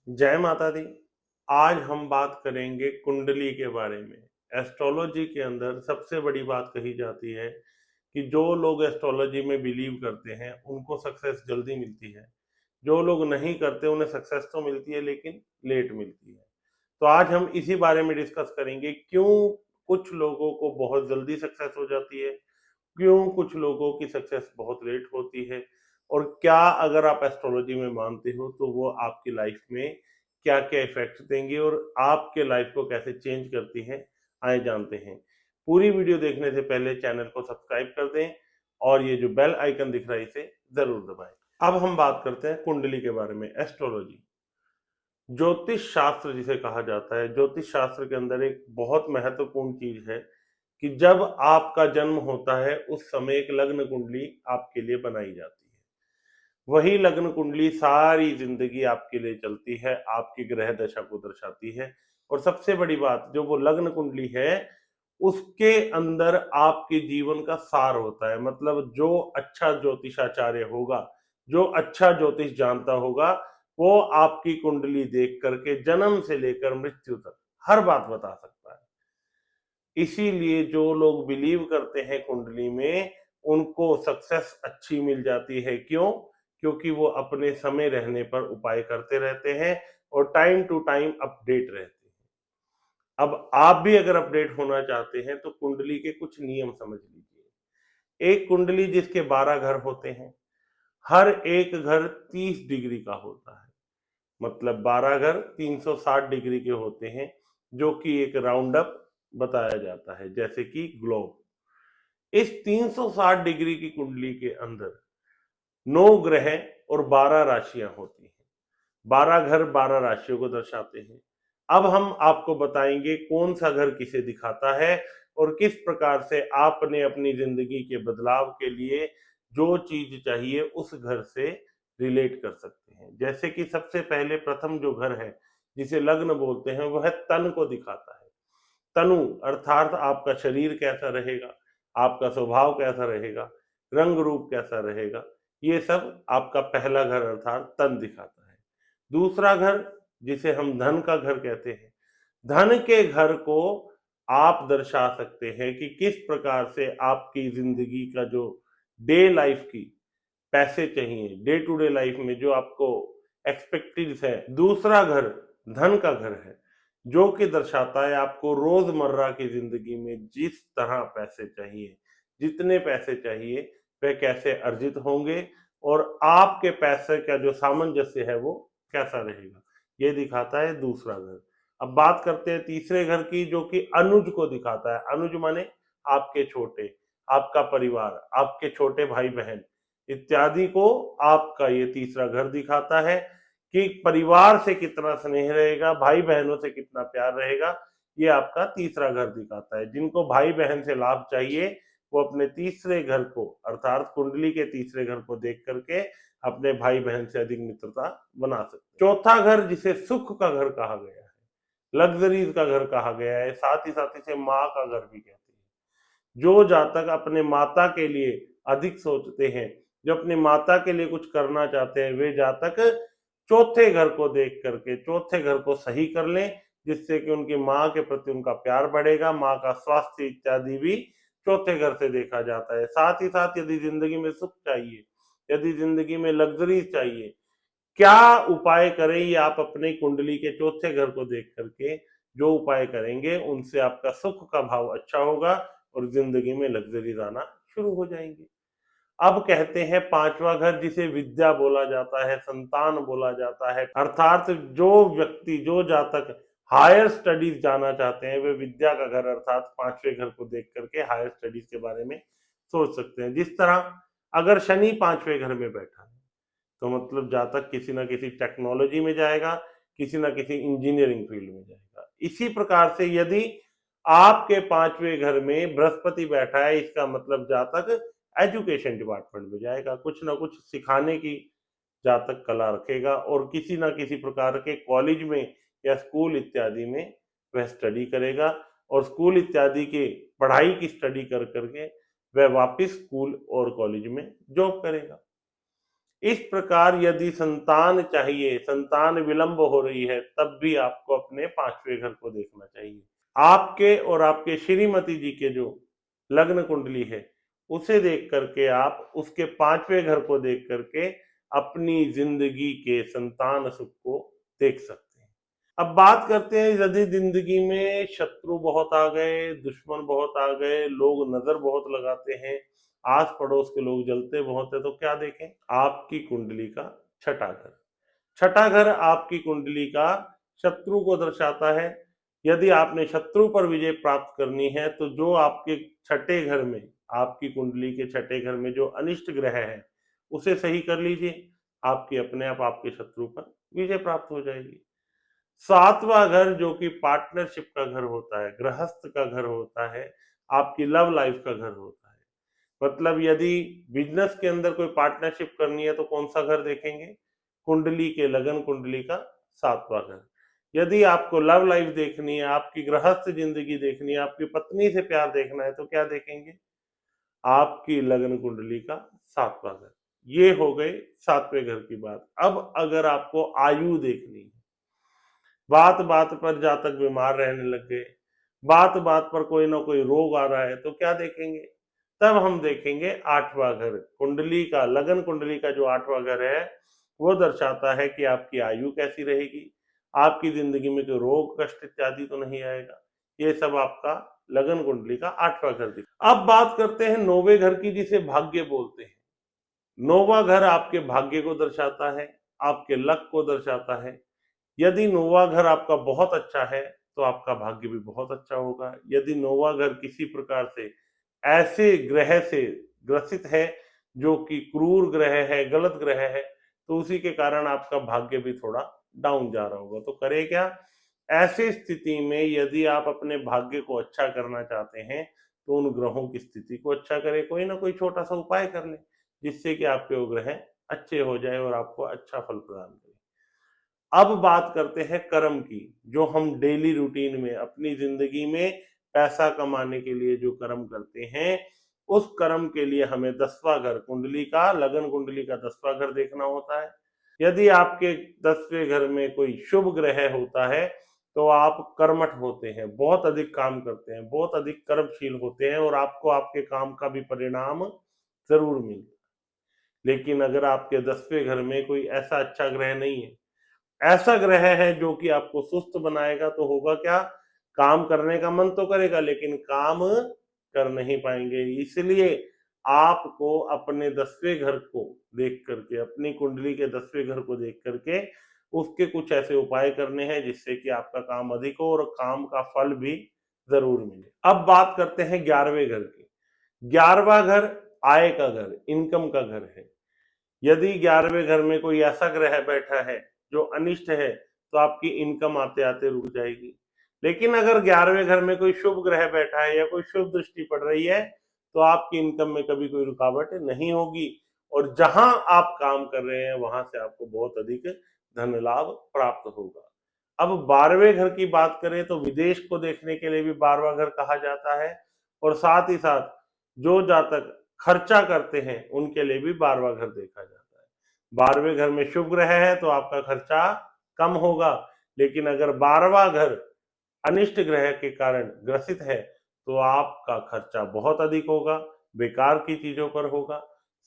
जय माता दी। आज हम बात करेंगे कुंडली के बारे में। एस्ट्रोलॉजी के अंदर सबसे बड़ी बात कही जाती है कि जो लोग एस्ट्रोलॉजी में बिलीव करते हैं उनको सक्सेस जल्दी मिलती है। जो लोग नहीं करते उन्हें सक्सेस तो मिलती है लेकिन लेट मिलती है। तो आज हम इसी बारे में डिस्कस करेंगे क्यों कुछ लोगों को बहुत जल्दी सक्सेस हो जाती है, क्यों कुछ लोगों की सक्सेस बहुत लेट होती है, और क्या अगर आप एस्ट्रोलॉजी में मानते हो तो वो आपकी लाइफ में क्या क्या इफेक्ट देंगे और आपके लाइफ को कैसे चेंज करती है, आए जानते हैं। पूरी वीडियो देखने से पहले चैनल को सब्सक्राइब कर दें और ये जो बेल आइकन दिख रहा है इसे जरूर दबाएं। अब हम बात करते हैं कुंडली के बारे में। एस्ट्रोलॉजी ज्योतिष शास्त्र जिसे कहा जाता है, ज्योतिष शास्त्र के अंदर एक बहुत महत्वपूर्ण चीज है कि जब आपका जन्म होता है उस समय एक लग्न कुंडली आपके लिए बनाई जाती है। वही लग्न कुंडली सारी जिंदगी आपके लिए चलती है, आपकी ग्रह दशा को दर्शाती है। और सबसे बड़ी बात, जो वो लग्न कुंडली है उसके अंदर आपके जीवन का सार होता है। मतलब जो अच्छा ज्योतिषाचार्य होगा, जो अच्छा ज्योतिष जानता होगा, वो आपकी कुंडली देख करके जन्म से लेकर मृत्यु तक हर बात बता सकता है। इसीलिए जो लोग बिलीव करते हैं कुंडली में, उनको सक्सेस अच्छी मिल जाती है। क्यों? क्योंकि वो अपने समय रहने पर उपाय करते रहते हैं और टाइम टू टाइम अपडेट रहते हैं। अब आप भी अगर अपडेट होना चाहते हैं तो कुंडली के कुछ नियम समझ लीजिए। एक कुंडली जिसके 12 घर होते हैं, हर एक घर 30 डिग्री का होता है। मतलब 12 घर 360 डिग्री के होते हैं, जो कि एक राउंड अप बताया जाता है, जैसे कि ग्लोब। इस 360 डिग्री की कुंडली के अंदर 9 ग्रह और 12 राशियां होती हैं। 12 घर 12 राशियों को दर्शाते हैं। अब हम आपको बताएंगे कौन सा घर किसे दिखाता है और किस प्रकार से आपने अपनी जिंदगी के बदलाव के लिए जो चीज चाहिए उस घर से रिलेट कर सकते हैं। जैसे कि सबसे पहले प्रथम जो घर है जिसे लग्न बोलते हैं, वह तन को दिखाता है। तनु अर्थात आपका शरीर कैसा रहेगा, आपका स्वभाव कैसा रहेगा, रंग रूप कैसा रहेगा, ये सब आपका पहला घर अर्थात तन दिखाता है। दूसरा घर जिसे हम धन का घर कहते हैं, धन के घर को आप दर्शा सकते हैं कि किस प्रकार से आपकी जिंदगी का जो डे लाइफ की पैसे चाहिए, डे टू डे लाइफ में जो आपको एक्सपेक्टेड है। दूसरा घर धन का घर है, जो कि दर्शाता है आपको रोजमर्रा की जिंदगी में जिस तरह पैसे चाहिए, जितने पैसे चाहिए, वह कैसे अर्जित होंगे और आपके पैसे का जो सामंजस्य है वो कैसा रहेगा, ये दिखाता है दूसरा घर। अब बात करते हैं तीसरे घर की, जो कि अनुज को दिखाता है। अनुज माने आपके छोटे, आपका परिवार, आपके छोटे भाई बहन इत्यादि को आपका ये तीसरा घर दिखाता है कि परिवार से कितना स्नेह रहेगा, भाई बहनों से कितना प्यार रहेगा। ये आपका तीसरा घर दिखाता है। जिनको भाई बहन से लाभ चाहिए वो अपने तीसरे घर को अर्थात कुंडली के तीसरे घर को देख करके अपने भाई बहन से अधिक मित्रता बना सकते हैं। चौथा घर जिसे सुख का घर कहा गया है, लग्जरीज का घर कहा गया है, साथ ही इसे माँ का घर भी कहते हैं। जो जातक अपने माता के लिए अधिक सोचते हैं, जो अपनी माता के लिए कुछ करना चाहते हैं, वे जातक चौथे घर को देख करके चौथे घर को सही कर लें, जिससे कि उनकी माँ के प्रति उनका प्यार बढ़ेगा। माँ का स्वास्थ्य इत्यादि भी चौथे घर से देखा जाता है। साथ ही साथ यदि जिंदगी में सुख चाहिए, यदि जिंदगी में लग्जरी चाहिए, क्या उपाय करें, ये आप अपनी कुंडली के चौथे घर को देख करके जो उपाय करेंगे उनसे आपका सुख का भाव अच्छा होगा और जिंदगी में लग्जरीज आना शुरू हो जाएंगी। अब कहते हैं पांचवा घर जिसे विद्या बोला जाता है, संतान बोला जाता है। अर्थात जो व्यक्ति, जो जातक हायर स्टडीज जाना चाहते हैं, वे विद्या का घर अर्थात पांचवें घर को देख करके हायर स्टडीज के बारे में सोच सकते हैं। जिस तरह अगर शनि पांचवें घर में बैठा है तो मतलब जातक किसी ना किसी टेक्नोलॉजी में जाएगा, किसी ना किसी इंजीनियरिंग फील्ड में जाएगा। इसी प्रकार से यदि आपके पांचवें घर में बृहस्पति बैठा है, इसका मतलब जातक एजुकेशन डिपार्टमेंट में जाएगा, कुछ ना कुछ सिखाने की जातक कला रखेगा और किसी ना किसी प्रकार के कॉलेज में या स्कूल इत्यादि में वह स्टडी करेगा और स्कूल इत्यादि के पढ़ाई की स्टडी कर करके वह वापस स्कूल और कॉलेज में जॉब करेगा। इस प्रकार यदि संतान चाहिए, संतान विलंब हो रही है, तब भी आपको अपने 5वें घर को देखना चाहिए। आपके और आपके श्रीमती जी के जो लग्न कुंडली है, उसे देख करके आप उसके 5वें घर को देख करके अपनी जिंदगी के संतान सुख को देख सकते हैं। अब बात करते हैं, यदि जिंदगी में शत्रु बहुत आ गए, दुश्मन बहुत आ गए, लोग नजर बहुत लगाते हैं, आस पड़ोस के लोग जलते बहुत है, तो क्या देखें? आपकी कुंडली का छठा घर। छठा घर आपकी कुंडली का शत्रु को दर्शाता है। यदि आपने शत्रु पर विजय प्राप्त करनी है, तो जो आपके छठे घर में, आपकी कुंडली के छठे घर में जो अनिष्ट ग्रह है, उसे सही कर लीजिए। आपकी अपने आप आपके शत्रु पर विजय प्राप्त हो जाएगी। सातवां घर जो कि पार्टनरशिप का घर होता है, गृहस्थ का घर होता है, आपकी लव लाइफ का घर होता है। मतलब यदि बिजनेस के अंदर कोई पार्टनरशिप करनी है, तो कौन सा घर देखेंगे? कुंडली के लगन कुंडली का सातवां घर। यदि आपको लव लाइफ देखनी है, आपकी गृहस्थ जिंदगी देखनी है, आपकी पत्नी से प्यार देखना है, तो क्या देखेंगे? आपकी लगन कुंडली का सातवां घर। ये हो गए 7वें घर की बात। अब अगर आपको आयु देखनी है, बात बात पर जातक बीमार रहने लग गए, बात बात पर कोई ना कोई रोग आ रहा है, तो क्या देखेंगे? तब हम देखेंगे 8वां घर। कुंडली का, लगन कुंडली का जो 8वां घर है, वो दर्शाता है कि आपकी आयु कैसी रहेगी, आपकी जिंदगी में कोई रोग कष्ट इत्यादि तो नहीं आएगा। ये सब आपका लगन कुंडली का 8वां घर दिखा। अब बात करते हैं 9वें घर की, जिसे भाग्य बोलते हैं। 9वां घर आपके भाग्य को दर्शाता है, आपके लक को दर्शाता है। यदि 9वां घर आपका बहुत अच्छा है, तो आपका भाग्य भी बहुत अच्छा होगा। यदि 9वां घर किसी प्रकार से ऐसे ग्रह से ग्रसित है जो कि क्रूर ग्रह है, गलत ग्रह है, तो उसी के कारण आपका भाग्य भी थोड़ा डाउन जा रहा होगा। तो करे क्या? ऐसी स्थिति में यदि आप अपने भाग्य को अच्छा करना चाहते हैं, तो उन ग्रहों की स्थिति को अच्छा करें, कोई ना कोई छोटा सा उपाय कर लें, जिससे कि आपके वो ग्रह अच्छे हो जाए और आपको अच्छा फल प्रदान करें। अब बात करते हैं कर्म की, जो हम डेली रूटीन में अपनी जिंदगी में पैसा कमाने के लिए जो कर्म करते हैं, उस कर्म के लिए हमें 10वां घर, कुंडली का, लगन कुंडली का 10वां घर देखना होता है। यदि आपके 10वें घर में कोई शुभ ग्रह होता है, तो आप कर्मठ होते हैं, बहुत अधिक काम करते हैं, बहुत अधिक कर्मशील होते हैं, और आपको आपके काम का भी परिणाम जरूर मिलता है। लेकिन अगर आपके 10वें घर में कोई ऐसा अच्छा ग्रह नहीं है, ऐसा ग्रह है जो कि आपको सुस्त बनाएगा, तो होगा क्या? काम करने का मन तो करेगा, लेकिन काम कर नहीं पाएंगे। इसलिए आपको अपने 10वें घर को देख करके, अपनी कुंडली के 10वें घर को देख करके उसके कुछ ऐसे उपाय करने हैं, जिससे कि आपका काम अधिक हो और काम का फल भी जरूर मिले। अब बात करते हैं 11वें घर की। 11वां घर आय का घर, इनकम का घर है। यदि 11वें घर में कोई ऐसा ग्रह बैठा है जो अनिष्ट है, तो आपकी इनकम आते आते रुक जाएगी। लेकिन अगर 11वें घर में कोई शुभ ग्रह बैठा है या कोई शुभ दृष्टि पड़ रही है, तो आपकी इनकम में कभी कोई रुकावट नहीं होगी, और जहां आप काम कर रहे हैं, वहां से आपको बहुत अधिक धन लाभ प्राप्त होगा। अब 12वें घर की बात करें, तो विदेश को देखने के लिए भी 12वां घर कहा जाता है, और साथ ही साथ जो जातक खर्चा करते हैं, उनके लिए भी 12वां घर देखा जाता है। 12वें घर में शुभ ग्रह है, तो आपका खर्चा कम होगा। लेकिन अगर 12वां घर अनिष्ट ग्रह के कारण ग्रसित है, तो आपका खर्चा बहुत अधिक होगा, बेकार की चीजों पर होगा।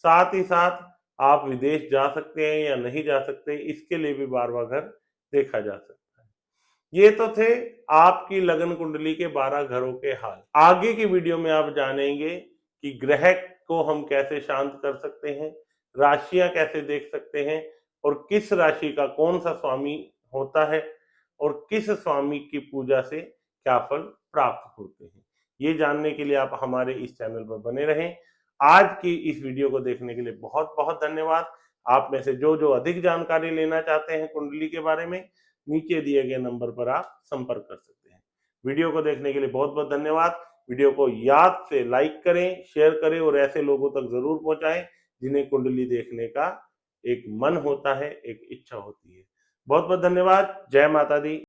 साथ ही साथ आप विदेश जा सकते हैं या नहीं जा सकते, इसके लिए भी 12वां घर देखा जा सकता है। ये तो थे आपकी लगन कुंडली के 12 घरों के हाल। आगे की वीडियो में आप जानेंगे कि ग्रह को हम कैसे शांत कर सकते हैं, राशियां कैसे देख सकते हैं, और किस राशि का कौन सा स्वामी होता है, और किस स्वामी की पूजा से क्या फल प्राप्त होते हैं। ये जानने के लिए आप हमारे इस चैनल पर बने रहें। आज की इस वीडियो को देखने के लिए बहुत बहुत धन्यवाद। आप में से जो जो अधिक जानकारी लेना चाहते हैं कुंडली के बारे में, नीचे दिए गए नंबर पर आप संपर्क कर सकते हैं। वीडियो को देखने के लिए बहुत बहुत धन्यवाद। वीडियो को याद से लाइक करें, शेयर करें, और ऐसे लोगों तक जरूर पहुंचाएं जिन्हें कुंडली देखने का एक मन होता है, एक इच्छा होती है। बहुत बहुत धन्यवाद। जय माता दी।